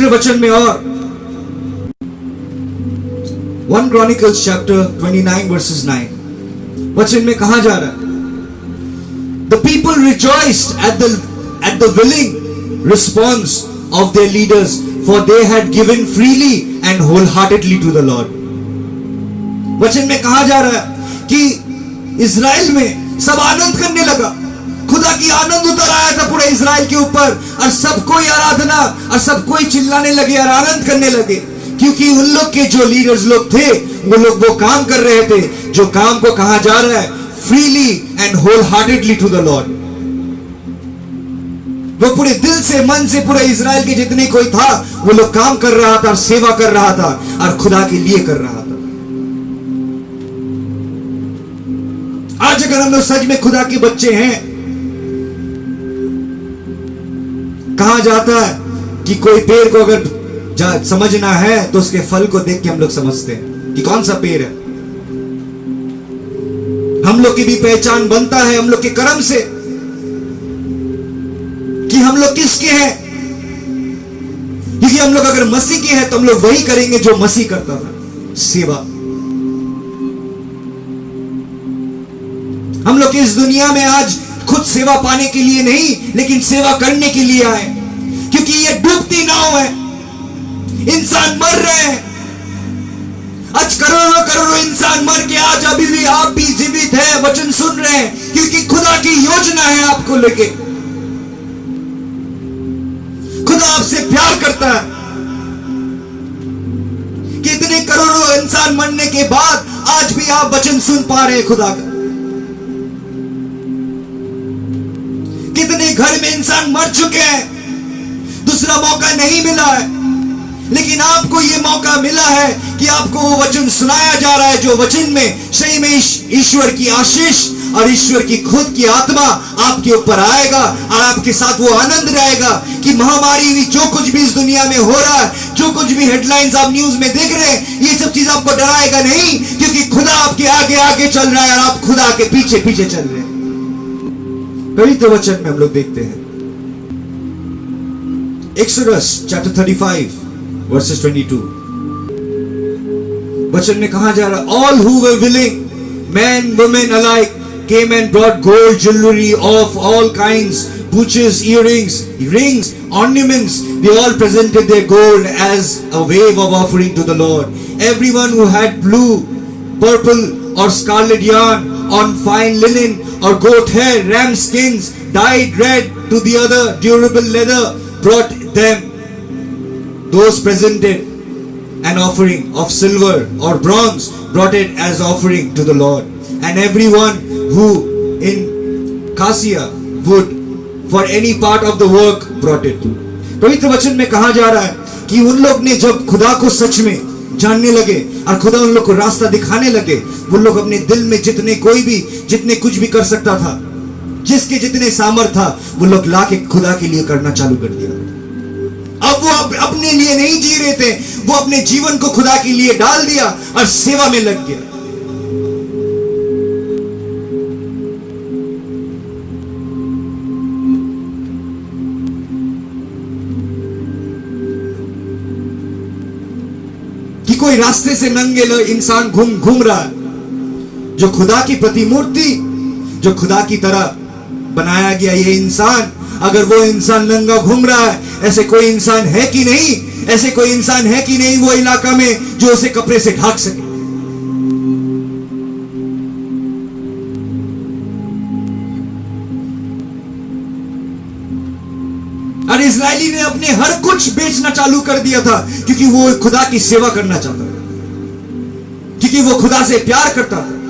पवित्र वचन में और 1 Chronicles chapter 29 verses 9 वचन में कहा जा रहा है, the people rejoiced at the willing response of their leaders, for they had given freely and wholeheartedly to the Lord. वचन में कहा जा रहा है कि इज़राइल में सब आनंद करने लगा, खुदा की आनंद उतर आया था पूरे इज़राइल के ऊपर, और सब कोई आराधना और सब कोई चिल्लाने लगे और आनंद करने लगे, क्योंकि उन लोग के जो लीडर्स लोग थे वो लोग वो काम कर रहे थे जो काम को कहा जा रहा है freely and wholeheartedly to the Lord. वो पूरे दिल से मन से पूरे इज़राइल के जितने कोई था वो लोग काम कर रहा था और सेवा कर रहा था और खुदा के लिए कर रहा था। आज अगर हम लोग सच में खुदा के बच्चे हैं, कहा जाता है कि कोई पेड़ को अगर समझना है तो उसके फल को देख के हम लोग समझते हैं कि कौन सा पेड़ है। हम लोग की भी पहचान बनता है हम लोग के कर्म से कि हम लोग किसके हैं, क्योंकि हम लोग अगर मसीह के हैं तो हम लोग वही करेंगे जो मसीह करता था, सेवा। हम लोग इस दुनिया में आज खुद सेवा पाने के लिए नहीं लेकिन सेवा करने के लिए आए, क्योंकि ये डूबती नाव है, इंसान मर रहे हैं। आज करोड़ों करोड़ों इंसान मर के आज अभी भी आप भी जीवित हैं, वचन सुन रहे हैं, क्योंकि खुदा की योजना है आपको लेके। खुदा आपसे प्यार करता है कि इतने करोड़ों इंसान मरने के बाद आज भी आप वचन सुन पा रहे हैं खुदा का। कितने घर में इंसान मर चुके हैं, दूसरा मौका नहीं मिला है, लेकिन आपको यह मौका मिला है कि आपको वो वचन सुनाया जा रहा है जो वचन में सही में ईश्वर की आशीष और ईश्वर की खुद की आत्मा आपके ऊपर आएगा और आपके साथ वो आनंद रहेगा कि महामारी भी जो कुछ भी इस दुनिया में हो रहा है, जो कुछ भी हेडलाइंस आप न्यूज में देख रहे हैं, ये सब चीज आपको डराएगा नहीं, क्योंकि खुदा आपके आगे आगे चल रहा है और आप खुदा के पीछे पीछे चल रहे हैं। पवित्र वचन में हम लोग देखते हैं Exodus chapter 35 verses 22 वचन में कहा जा रहा है, all who were willing, men women alike, came and brought gold jewelry of all kinds, brooches, earrings, rings, ornaments. They all presented their gold as a wave of offering to the Lord. Everyone who had blue, purple or scarlet yarn, on fine linen or goat hair, ram skins dyed red to the other durable leather, brought them. Those presented an offering of silver or bronze brought it as offering to the Lord. And everyone who in cassia wood for any part of the work brought it. पवित्र वचन में कहा जा रहा है कि उन लोग ने जब खुदा को सच में जानने लगे और खुदा उन लोग को रास्ता दिखाने लगे, वो लोग अपने दिल में जितने कुछ भी कर सकता था, जिसके जितने सामर्थ था, वो लोग लाके खुदा के लिए करना चालू कर दिया। अब वो अपने लिए नहीं जी रहे थे, वो अपने जीवन को खुदा के लिए डाल दिया और सेवा में लग गया। कि कोई रास्ते से नंगे इंसान घूम रहा है, जो खुदा की प्रतिमूर्ति, जो खुदा की तरह बनाया गया ये इंसान, अगर वो इंसान नंगा घूम रहा है, ऐसे कोई इंसान है कि नहीं, ऐसे कोई इंसान है कि नहीं वो इलाका में जो उसे कपड़े से ढक सके। और इजरायली ने अपने हर कुछ बेचना चालू कर दिया था, क्योंकि वो खुदा की सेवा करना चाहता था, क्योंकि वो खुदा से प्यार करता था।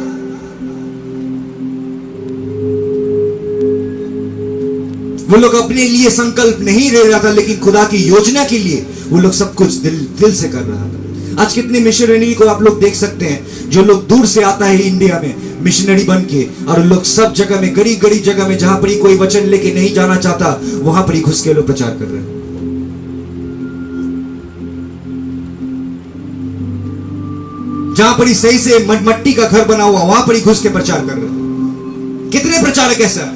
वो लोग अपने लिए संकल्प नहीं ले रहा था, लेकिन खुदा की योजना के लिए वो लोग सब कुछ दिल से कर रहा था। आज कितने मिशनरी को आप लोग देख सकते हैं, जो लोग दूर से आता है इंडिया में मिशनरी बन के, और लोग सब जगह में गरीब जगह में जहां पर ही कोई वचन लेके नहीं जाना चाहता, वहां पर ही घुस के लोग प्रचार कर रहे हैं। जहां पर ही सही से मट्टी का घर बना हुआ, वहां पर ही घुस के प्रचार कर रहे हैं। कितने प्रचारक ऐसा,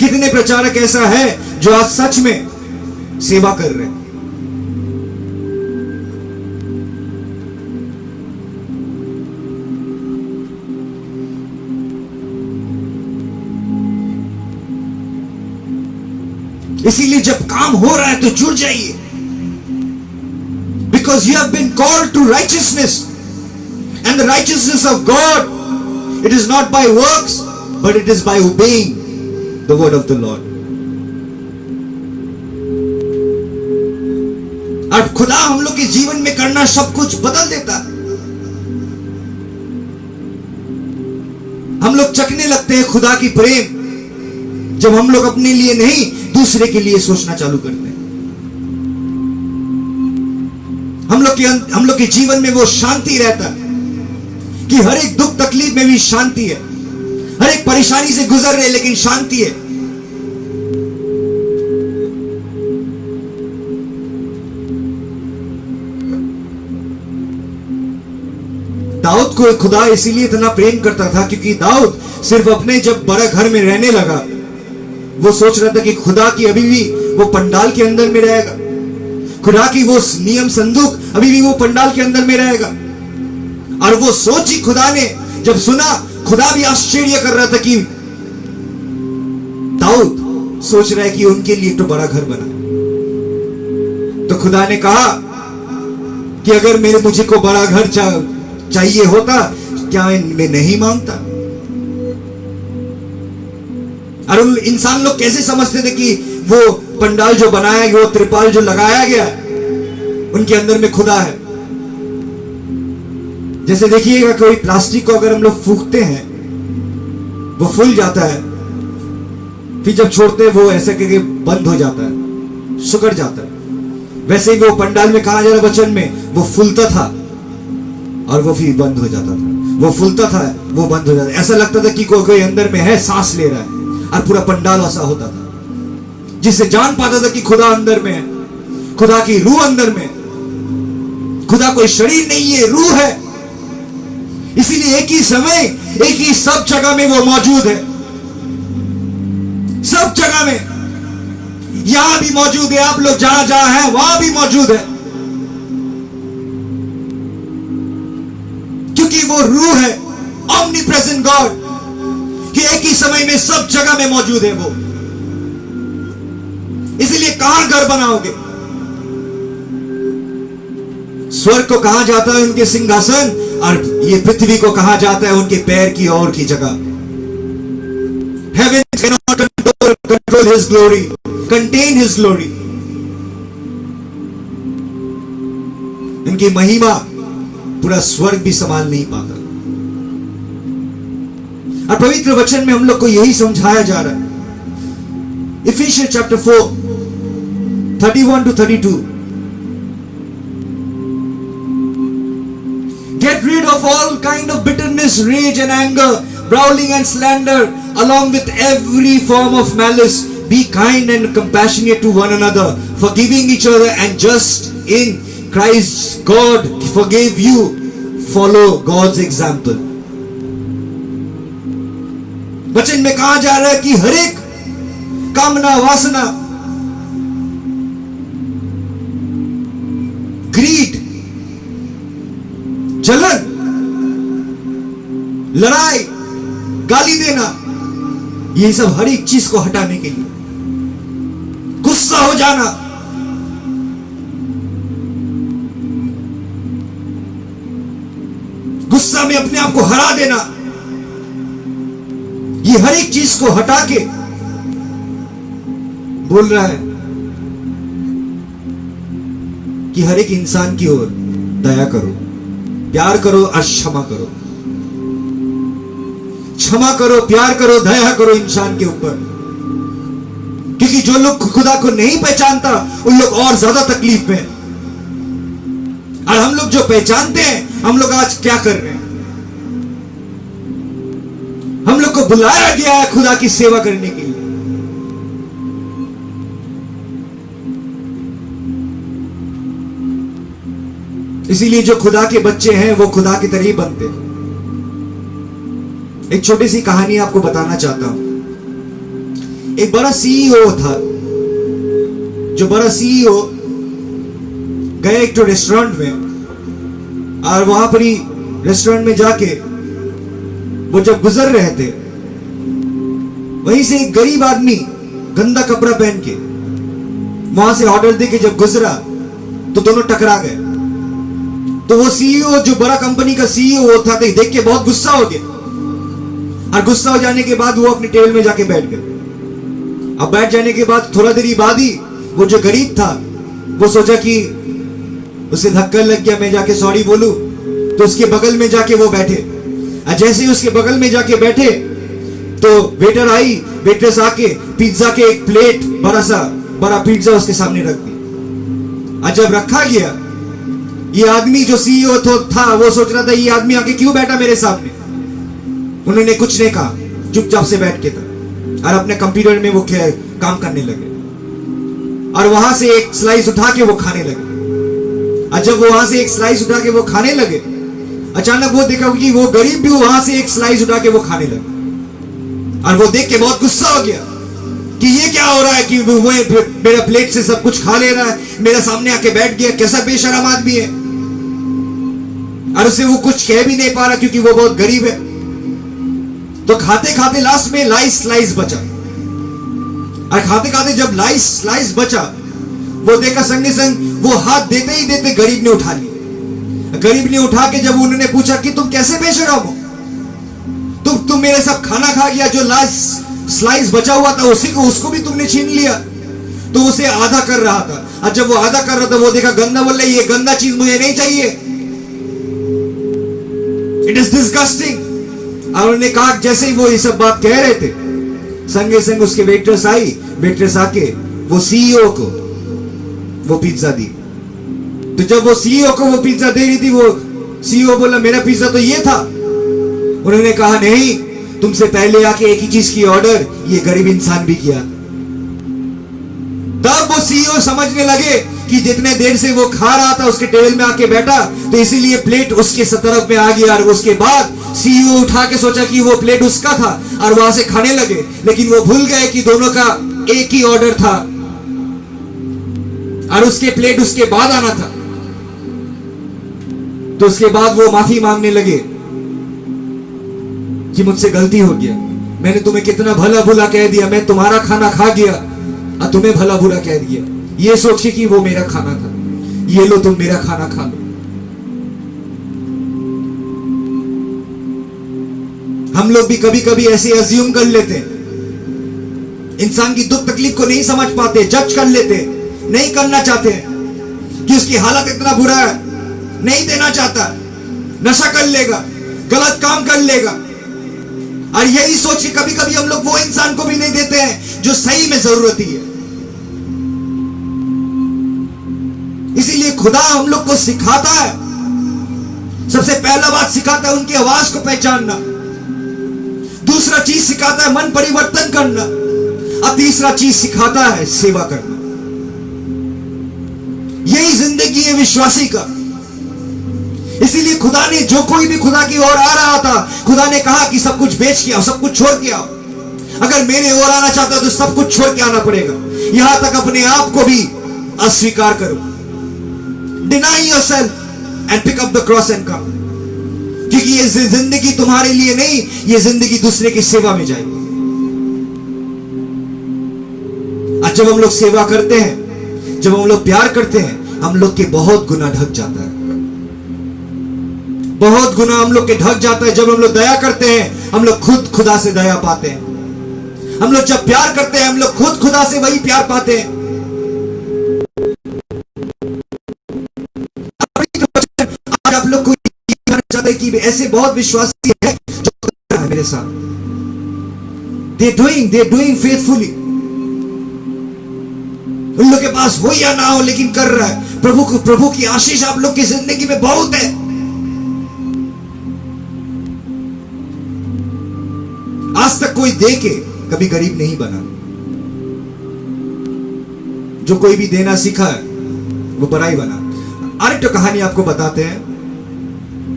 कितने प्रचारक ऐसा है जो आज सच में सेवा कर रहे हैं। इसीलिए जब काम हो रहा है तो जुड़ जाइए, because you have been called to righteousness and the righteousness of God, it is not by works but it is by obeying the word of the Lord. अब खुदा हम लोग के जीवन में करना सब कुछ बदल देता है। हम लोग चखने लगते हैं खुदा की प्रेम जब हम लोग अपने लिए नहीं दूसरे के लिए सोचना चालू करते हैं। हम लोग के जीवन में वो शांति रहता है कि हर एक दुख तकलीफ में भी शांति है, हर एक परेशानी से गुजर रहे लेकिन शांति है। दाऊद को खुदा इसीलिए इतना प्रेम करता था क्योंकि दाऊद सिर्फ अपने जब बड़ा घर में रहने लगा, वो सोच रहा था कि खुदा की अभी भी वो पंडाल के अंदर में रहेगा, खुदा की वो नियम संदूक अभी भी वो पंडाल के अंदर में रहेगा। और वो सोच ही खुदा ने जब सुना, खुदा भी आश्चर्य कर रहा था कि दाऊद सोच रहा है कि उनके लिए तो बड़ा घर बना। तो खुदा ने कहा कि अगर मुझे को बड़ा घर चाहिए होता क्या मैं नहीं मांगता। और इंसान लोग कैसे समझते थे कि वो पंडाल जो बनाया गया, वो त्रिपाल जो लगाया गया, उनके अंदर में खुदा है। जैसे देखिएगा कोई प्लास्टिक को अगर हम लोग फूंकते हैं वो फूल जाता है, फिर जब छोड़ते हैं वो ऐसे करके बंद हो जाता है, सुकड़ जाता है। वैसे ही वो पंडाल में कहा जा रहा वचन में, वो फूलता था और वो फिर बंद हो जाता था, वो फूलता था वो बंद हो जाता। ऐसा लगता था कि कोई अंदर में है, सांस ले रहा है। और पूरा पंडाल ऐसा होता था जिससे जान पाता था कि खुदा अंदर में है, खुदा की रूह अंदर में। खुदा कोई शरीर नहीं है, रूह है। इसीलिए एक ही समय एक ही सब जगह में वो मौजूद है, सब जगह में। यहां भी मौजूद है, आप लोग जहां जहां हैं वहां भी मौजूद है, क्योंकि वो रूह है, ऑमनीप्रेजेंट गॉड, कि एक ही समय में सब जगह में मौजूद है वो। इसलिए कहां घर बनाओगे? स्वर्ग को कहा जाता है उनके सिंहासन, और ये पृथ्वी को कहा जाता है उनके पैर की ओर की जगह। Heaven cannot control his glory, contain his glory. इनकी महिमा पूरा स्वर्ग भी संभाल नहीं पाता। और पवित्र वचन में हम लोग को यही समझाया जा रहा है। Efficiency chapter 4 31 to 32। Get rid of all kind of bitterness, rage and anger, brawling and slander, along with every form of malice. Be kind and compassionate to one another, forgiving each other, and just in Christ God forgave you. Follow God's example. वचन में कहा जा रहा है कि हर एक कामना, वासना, ग्रीड, जलन, लड़ाई, गाली देना, ये सब हर एक चीज को हटाने के लिए, गुस्सा हो जाना, गुस्सा में अपने आप को हरा देना, ये हर एक चीज को हटा के बोल रहा है कि हर एक इंसान की ओर दया करो, प्यार करो और क्षमा करो। क्षमा करो, प्यार करो, दया करो इंसान के ऊपर, क्योंकि जो लोग खुदा को नहीं पहचानता उन लोग और ज्यादा तकलीफ में। और हम लोग जो पहचानते हैं, हम लोग आज क्या कर रहे हैं? हम लोग को बुलाया गया है खुदा की सेवा करने के लिए। इसीलिए जो खुदा के बच्चे हैं वो खुदा की तरह ही बनते हैं। एक छोटी सी कहानी आपको बताना चाहता हूं। एक बड़ा सीईओ था, जो बड़ा सीईओ गए एक तो रेस्टोरेंट में, और वहां पर ही रेस्टोरेंट में जाके वो जब गुजर रहे थे, वहीं से एक गरीब आदमी गंदा कपड़ा पहन के वहां से ऑर्डर दे के जब गुजरा तो दोनों टकरा गए। तो वो सीईओ, जो बड़ा कंपनी का सीईओ था, तो देख के बहुत गुस्सा हो गया, और गुस्सा हो जाने के बाद वो अपने टेबल में जाके बैठ गए। अब बैठ जाने के बाद थोड़ा देर बाद ही वो जो गरीब था वो सोचा कि उसे धक्का लग गया, मैं जाके सॉरी बोलूं, तो उसके बगल में जाके वो बैठे। और जैसे ही उसके बगल में जाके बैठे तो वेटर आई, वेट्रेस आके पिज्जा के एक प्लेट बड़ा पिज्जा उसके सामने रख दी। और जब रखा गया, ये आदमी जो सीईओ था वो सोच रहा था ये आदमी आके क्यों बैठा मेरे सामने। उन्होंने कुछ नहीं कहा, चुपचाप से बैठ के था और अपने कंप्यूटर में वो काम करने लगे, और वहां से एक स्लाइस उठा के वो खाने लगे। और जब वो वहां से एक स्लाइस उठा के वो खाने लगे, अचानक वो देखा कि वो गरीब भी वहां से एक स्लाइस उठा के वो खाने लगे, और वो देख के बहुत गुस्सा हो गया कि ये क्या हो रहा है कि वो मेरा प्लेट से सब कुछ खा ले रहा है, मेरे सामने आके बैठ गया, कैसा बेशरम आदमी है। और उसे वो कुछ कह भी नहीं पा रहा क्योंकि वो बहुत गरीब है। तो खाते खाते लास्ट में स्लाइस बचा, और खाते खाते जब स्लाइस बचा, वो देखा संगे संग वो हाथ देते ही देते गरीब ने उठा लिया। गरीब ने उठा के जब उन्होंने पूछा कि तुम कैसे बेशरम हो, तुम मेरे सब खाना खा गया, जो लास्ट स्लाइस बचा हुआ था उसको भी तुमने छीन लिया। तो उसे आधा कर रहा था, और जब वो आधा कर रहा था वो देखा गंदा, बोल रहा ये गंदा चीज मुझे नहीं चाहिए, इट इज डिस्गस्टिंग। और उन्होंने कहा, जैसे ही वो ये सब बात कह रहे थे, संगे संग उसके वेट्रेस आके वो सीईओ को वो पिज्जा दी। तो जब वो सीईओ को वो पिज्जा दे रही थी, वो सीईओ बोला मेरा पिज्जा तो ये था। उन्होंने कहा नहीं, तुमसे पहले आके एक ही चीज की ऑर्डर ये गरीब इंसान भी किया। तब वो सीईओ समझने लगे कि जितने देर से वो खा रहा था उसके टेबल में आके बैठा, तो इसीलिए प्लेट उसके तरफ में आ गया। और उसके बाद सीईओ उठा के सोचा कि वो प्लेट उसका था और वहां से खाने लगे, लेकिन वो भूल गए कि दोनों का एक ही ऑर्डर था और उसके प्लेट उसके बाद आना था। तो उसके बाद वो माफी मांगने लगे कि मुझसे गलती हो गया, मैंने तुम्हें कितना भला बुरा कह दिया, मैं तुम्हारा खाना खा गया और तुम्हें भला बुरा कह दिया, ये सोचे कि वो मेरा खाना था, ये लो तुम मेरा खाना खा लो। हम लोग भी कभी कभी ऐसे अज्यूम कर लेते हैं, इंसान की दुख तकलीफ को नहीं समझ पाते, जज कर लेते, नहीं करना चाहते कि उसकी हालत इतना बुरा है, नहीं देना चाहता, नशा कर लेगा, गलत काम कर लेगा। और यही सोच के कभी कभी हम लोग वो इंसान को भी नहीं देते हैं जो सही में जरूरत ही है। इसीलिए खुदा हम लोग को सिखाता है, सबसे पहला बात सिखाता है उनकी आवाज को पहचानना, दूसरा चीज सिखाता है मन परिवर्तन करना, और तीसरा चीज सिखाता है सेवा करना। यही जिंदगी है विश्वासी का। इसीलिए खुदा ने, जो कोई भी खुदा की ओर आ रहा था, खुदा ने कहा कि सब कुछ बेच के आओ, सब कुछ छोड़ के आओ। अगर मेरे ओर आना चाहता है तो सब कुछ छोड़ के आना पड़ेगा, यहां तक अपने आप को भी अस्वीकार करो। Deny yourself and pick up the cross and come. क्योंकि ये जिंदगी तुम्हारे लिए नहीं, ये जिंदगी दूसरे की सेवा में जाएगी। आज जब हम लोग सेवा करते हैं, जब हम लोग प्यार करते हैं, हम लोग के बहुत गुना ढक जाता है, बहुत गुना हम लोग के ढक जाता है। जब हम लोग दया करते हैं, हम लोग खुद खुदा से दया पाते हैं। हम लोग जब प्यार करते हैं, हम लोग खुद खुदा से वही प्यार पाते हैं। आज आप लोग को कहना चाहते हैं कि ऐसे बहुत विश्वासी है जो कर रहा है मेरे साथ, they doing faithfully। उन लोग के पास हो या ना हो लेकिन कर रहा है। प्रभु की आशीष आप लोग की जिंदगी में बहुत है। आज तक कोई दे के कभी गरीब नहीं बना। जो कोई भी देना सीखा है वो बड़ा ही बना। और एक तो कहानी आपको बताते हैं,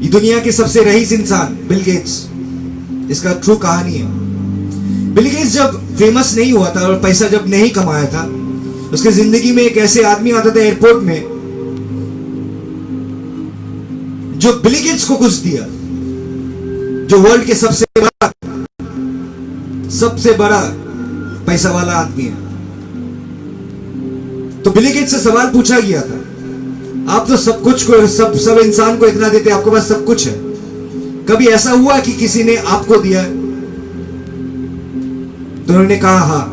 ये दुनिया के सबसे रईस इंसान बिल गेट्स, इसका ट्रू कहानी है। बिल गेट्स जब फेमस नहीं हुआ था और पैसा जब नहीं कमाया था, उसके जिंदगी में एक ऐसे आदमी आता था एयरपोर्ट में जो बिल गेट्स को कुछ दिया, जो वर्ल्ड के सबसे बड़ा पैसा वाला आदमी है। तो बिल गेट्स से सवाल पूछा गया था, आप तो सब कुछ को सब इंसान को इतना देते, आपके पास सब कुछ है, कभी ऐसा हुआ कि किसी ने आपको दिया? तो उन्होंने कहा हाँ,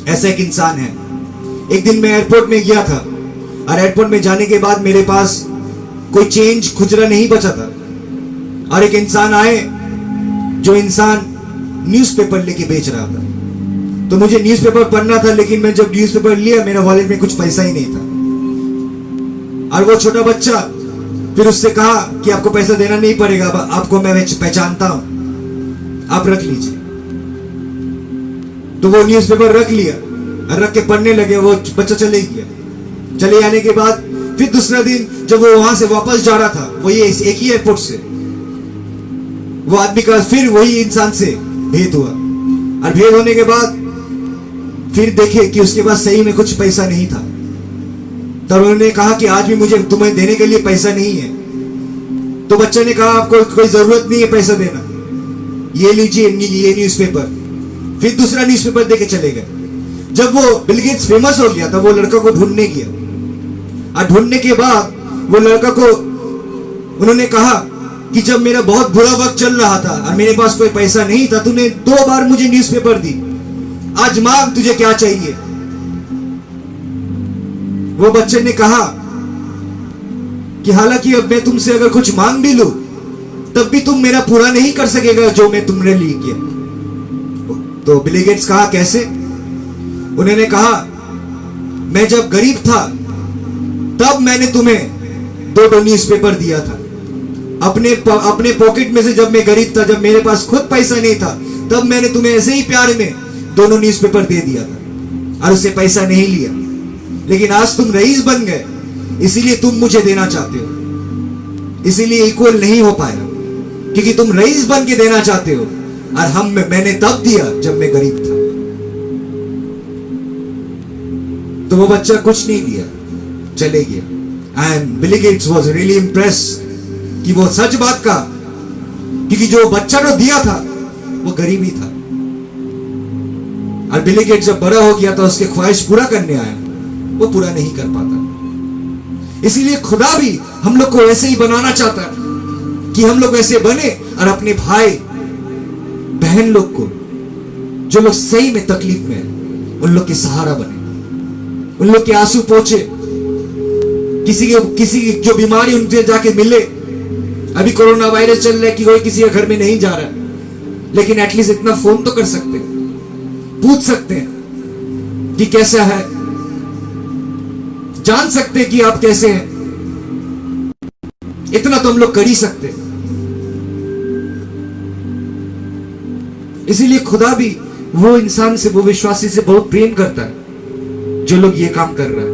ऐसा एक इंसान है। एक दिन मैं एयरपोर्ट में गया था और एयरपोर्ट में जाने के बाद मेरे पास कोई चेंज खुजरा नहीं बचा था और एक इंसान आए, जो इंसान न्यूज़पेपर लेके बेच रहा था। तो मुझे न्यूज़पेपर पढ़ना था, लेकिन मैं जब न्यूज़पेपर लिया मेरा वॉलेट में कुछ पैसा ही नहीं था। और वो छोटा बच्चा फिर उससे कहा कि आपको पैसा देना नहीं पड़ेगा, आपको मैं पहचानता हूं, आप रख लीजिए। तो वो न्यूज़पेपर रख लिया और रख के पढ़ने लगे। वो बच्चा चले गया। चले जाने के बाद फिर दूसरा दिन जब वो वहां से वापस जा रहा था, वो ये एक ही एयरपोर्ट से, वो आदमी का फिर वही इंसान से भेंट हुआ और भेंट होने के बाद फिर देखे कि उसके पास सही में कुछ पैसा नहीं था। तब उन्होंने कहा कि आज भी मुझे तुम्हें देने के लिए पैसा नहीं है। तो बच्चे ने कहा आपको कोई जरूरत नहीं है पैसा देना, ये लीजिए ये न्यूज़पेपर। फिर दूसरा न्यूज़पेपर देके चले गए। जब वो बिल गेट्स फेमस हो गया था, वो लड़का को ढूंढने गया और ढूंढने के बाद वो लड़का को उन्होंने कहा कि जब मेरा बहुत बुरा वक्त चल रहा था और मेरे पास कोई पैसा नहीं था, तूने 2 बार मुझे न्यूज़पेपर दी, आज मांग तुझे क्या चाहिए। वो बच्चे ने कहा कि हालांकि अब मैं तुमसे अगर कुछ मांग भी लूं तब भी तुम मेरा पूरा नहीं कर सकेगा जो मैं तुमने लिए किया। तो बिल गेट्स कहा कैसे? उन्होंने कहा मैं जब गरीब था तब मैंने तुम्हें 2 न्यूज़पेपर दिया था, अपने पॉकेट में से। जब मैं गरीब था, जब मेरे पास खुद पैसा नहीं था, तब मैंने तुम्हें ऐसे ही प्यार में 2 न्यूज़पेपर दे दिया था और उससे पैसा नहीं लिया। लेकिन आज तुम रईस बन गए, इसीलिए तुम मुझे देना चाहते हो, इसीलिए इक्वल नहीं हो पाया, क्योंकि तुम रईस बन के देना चाहते हो और मैंने तब दिया जब मैं गरीब था। तो वो बच्चा कुछ नहीं दिया, चले गया। And Bill Gates was really impressed कि वो सच बात का, क्योंकि जो बच्चा ने दिया था वो गरीब ही था। और बिल गेट्स जब बड़ा हो गया तो उसके ख्वाहिश पूरा करने आया, वो पूरा नहीं कर पाता। इसीलिए खुदा भी हम लोग को ऐसे ही बनाना चाहता है कि हम लोग ऐसे बने और अपने भाई बहन लोग को, जो लोग सही में तकलीफ में हैं, उन लोग के सहारा बने, उन लोग के आंसू पोंछे। किसी की जो बीमारी उनसे जाके मिले। अभी कोरोना वायरस चल रहा है कि कोई किसी के घर में नहीं जा रहा है, लेकिन एटलीस्ट इतना फोन तो कर सकते हैं, पूछ सकते हैं कि कैसा है, जान सकते हैं कि आप कैसे हैं। इतना तो हम लोग कर ही सकते हैं। इसीलिए खुदा भी वो इंसान से, वो विश्वासी से बहुत प्रेम करता है जो लोग ये काम कर रहा है।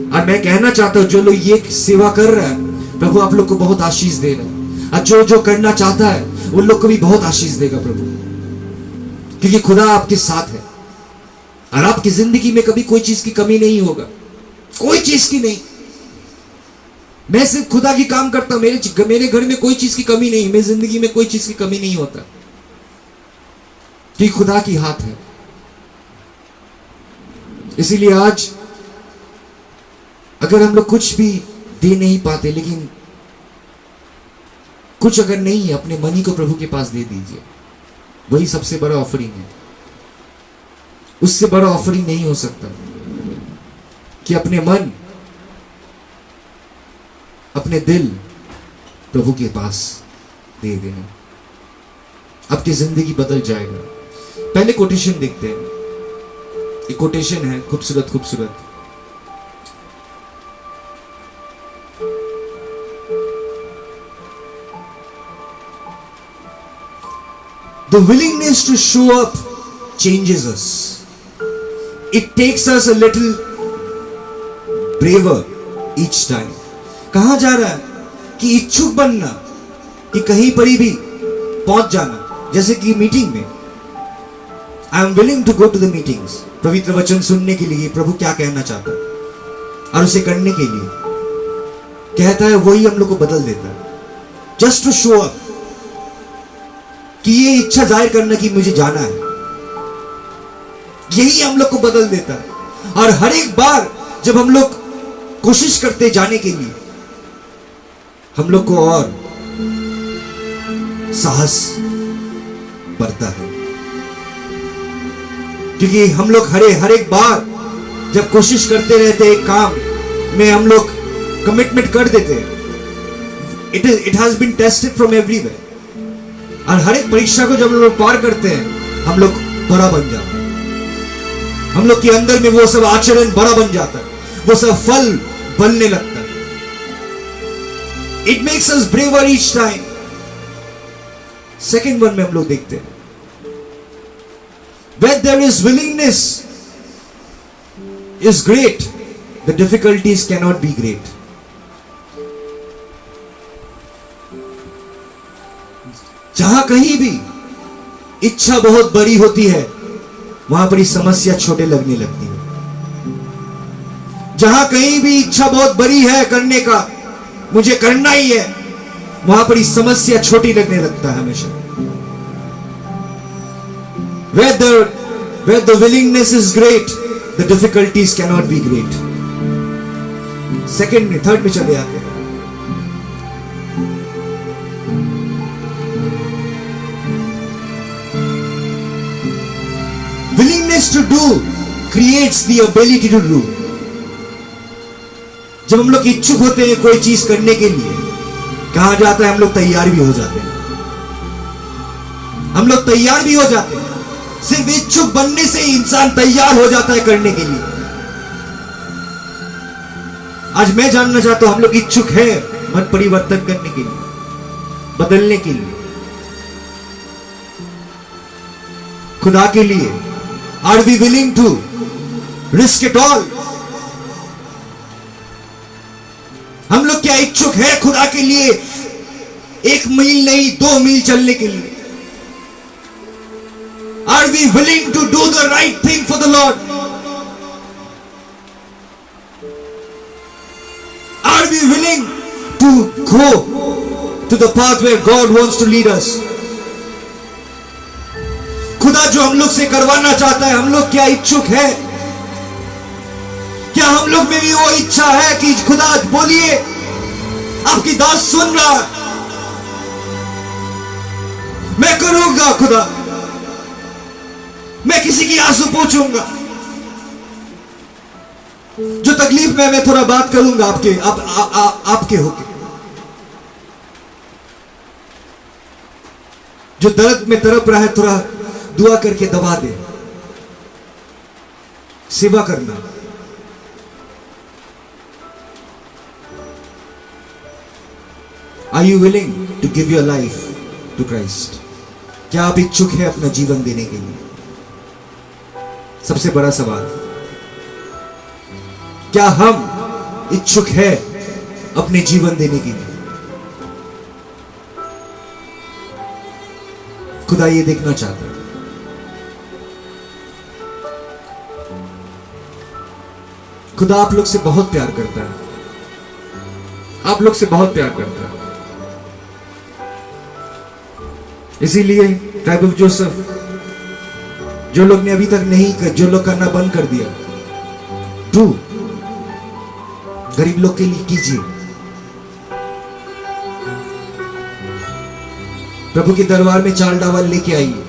और मैं कहना चाहता हूं, जो लोग ये सेवा कर रहा है, प्रभु आप लोग को बहुत आशीष दे रहा है। और जो करना चाहता है उन लोग को भी बहुत आशीष देगा प्रभु, क्योंकि खुदा आपके साथ है और आपकी जिंदगी में कभी कोई चीज की कमी नहीं होगा, कोई चीज की नहीं। मैं सिर्फ खुदा की काम करता हूं, मेरे घर में कोई चीज की कमी नहीं, मेरी जिंदगी में कोई चीज की कमी नहीं होता, क्योंकि खुदा की हाथ है। इसीलिए आज अगर हम लोग कुछ भी दे नहीं पाते, लेकिन कुछ अगर नहीं है, अपने मनी को प्रभु के पास दे दीजिए, वही सबसे बड़ा ऑफरिंग है। उससे बड़ा ऑफरिंग नहीं हो सकता कि अपने मन, अपने दिल प्रभु के पास दे देना। आपकी जिंदगी बदल जाएगा। पहले कोटेशन देखते हैं। एक कोटेशन है खूबसूरत खूबसूरत। The willingness to show up changes us. It takes us a little braver each time. कहां जा रहा है कि इच्छुक बनना, कि कहीं पर भी पहुंच जाना, जैसे कि मीटिंग में I am willing to go to the meetings, पवित्र वचन सुनने के लिए प्रभु क्या कहना चाहता है और उसे करने के लिए कहता है, वही हम लोग को बदल देता है। जस्ट टू शो अप कि ये इच्छा जाहिर करना कि मुझे जाना है, यही हम लोग को बदल देता है। और हर एक बार जब हम लोग कोशिश करते जाने के लिए, हम लोग को और साहस बढ़ता है, क्योंकि हम लोग हर एक बार जब कोशिश करते रहते एक काम में, हम लोग कमिटमेंट कर देते हैं। It has been tested from everywhere. और हर एक परीक्षा को जब हम लोग पार करते हैं, हम लोग बड़ा बन जाते हैं। हम लोग के अंदर में वो सब आचरण बड़ा बन जाता है, वो सब फल बनने लगता है। It makes us braver each time. Second one में हम लोग देखते हैं, where there is willingness is great, the difficulties cannot be great. जहां कहीं भी इच्छा बहुत बड़ी होती है, वहां पर समस्या छोटे लगने लगती है। जहां कहीं भी इच्छा बहुत बड़ी है करने का, मुझे करना ही है, वहां पर समस्या छोटी लगने लगता है हमेशा। Where the willingness is great, the difficulties cannot be great. Second में, थर्ड में चले आते हैं। Willingness to do creates the ability to do. जब हम लोग इच्छुक होते हैं कोई चीज करने के लिए, कहा जाता है हम लोग तैयार भी हो जाते हैं। हम लोग तैयार भी हो जाते हैं। सिर्फ इच्छुक बनने से ही इंसान तैयार हो जाता है करने के लिए। आज मैं जानना चाहता हूं, हम लोग इच्छुक हैं मन परिवर्तन करने के लिए, बदलने के लिए, खुदा के लिए? Are we willing to risk it all? हम लोग क्या इच्छुक हैं खुदा के लिए 1 मील नहीं 2 मील चलने के लिए? Are we willing to do the right thing for the Lord? Are we willing to go to the path where God wants to lead us? खुदा जो हम लोग से करवाना चाहता है, हम लोग क्या इच्छुक है? क्या हम लोग में भी वो इच्छा है कि खुदा बोलिए, आपकी दास सुन रहा है, मैं करूंगा खुदा, मैं किसी की आंसू पोंछूंगा, जो तकलीफ में मैं थोड़ा बात करूंगा आपके होके, जो दर्द में तड़प रहा है थोड़ा दुआ करके दबा दे, सेवा करना। Are you willing to give your life to Christ? क्या आप इच्छुक हैं अपना जीवन देने के लिए? सबसे बड़ा सवाल, क्या हम इच्छुक हैं अपने जीवन देने के लिए? खुदा ये देखना चाहता है। खुदा आप लोग से बहुत प्यार करता है, आप लोग से बहुत प्यार करता है। इसीलिए ट्राइब ऑफ जोसेफ, जो लोग ने अभी तक नहीं कर, जो लोग करना बंद कर दिया, टू गरीब लोग के लिए कीजिए। प्रभु के दरबार में चाल डावल लेके आइए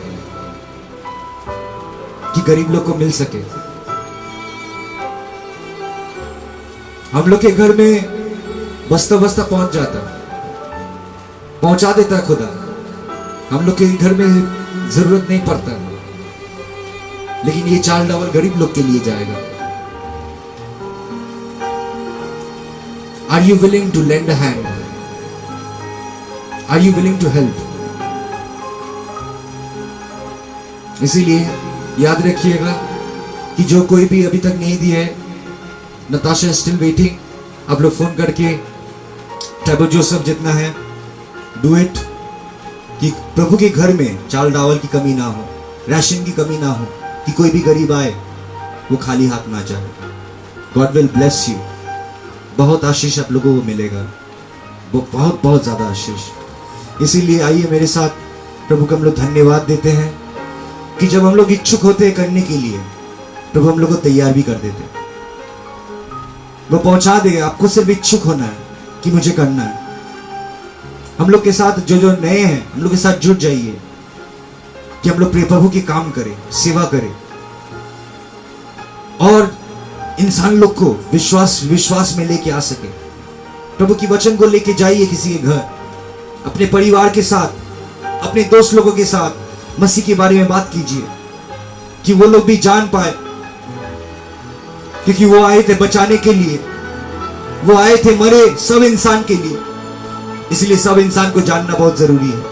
कि गरीब लोग को मिल सके। हम लोग के घर में बस्ता बस्ता पहुंच जाता, पहुंचा देता है खुदा। हम लोग के घर में जरूरत नहीं पड़ता, लेकिन ये चाल डावल गरीब लोग के लिए जाएगा। Are you willing to lend a hand? Are you willing to help? इसीलिए याद रखिएगा कि जो कोई भी अभी तक नहीं दिया है, नताशा स्टिल वेटिंग। आप लोग फोन करके ट्राइब ऑफ जोसेफ जितना है, डू इट। कि प्रभु के घर में चाल डावल की कमी ना हो, राशन की कमी ना हो, कि कोई भी गरीब आए वो खाली हाथ ना जाए। God will bless you. बहुत आशीष आप लोगों को मिलेगा, वो बहुत बहुत ज्यादा आशीष। इसीलिए आइए मेरे साथ प्रभु को हम लोग धन्यवाद देते हैं कि जब हम लोग इच्छुक होते हैं करने के लिए, प्रभु हम लोग को तैयार भी कर देते हैं। वो पहुंचा देगा, आपको सिर्फ इच्छुक होना है कि मुझे करना है। हम लोग के साथ जो जो नए हैं, हम लोग के साथ जुड़ जाइए कि हम लोग प्रभु के काम करें, सेवा करें और इंसान लोग को विश्वास में लेके आ सके। प्रभु की वचन को लेके जाइए किसी के घर, अपने परिवार के साथ, अपने दोस्त लोगों के साथ मसीह के बारे में बात कीजिए कि वो लोग भी जान पाए, क्योंकि वो आए थे बचाने के लिए, वो आए थे मरे सब इंसान के लिए। इसलिए सब इंसान को जानना बहुत जरूरी है।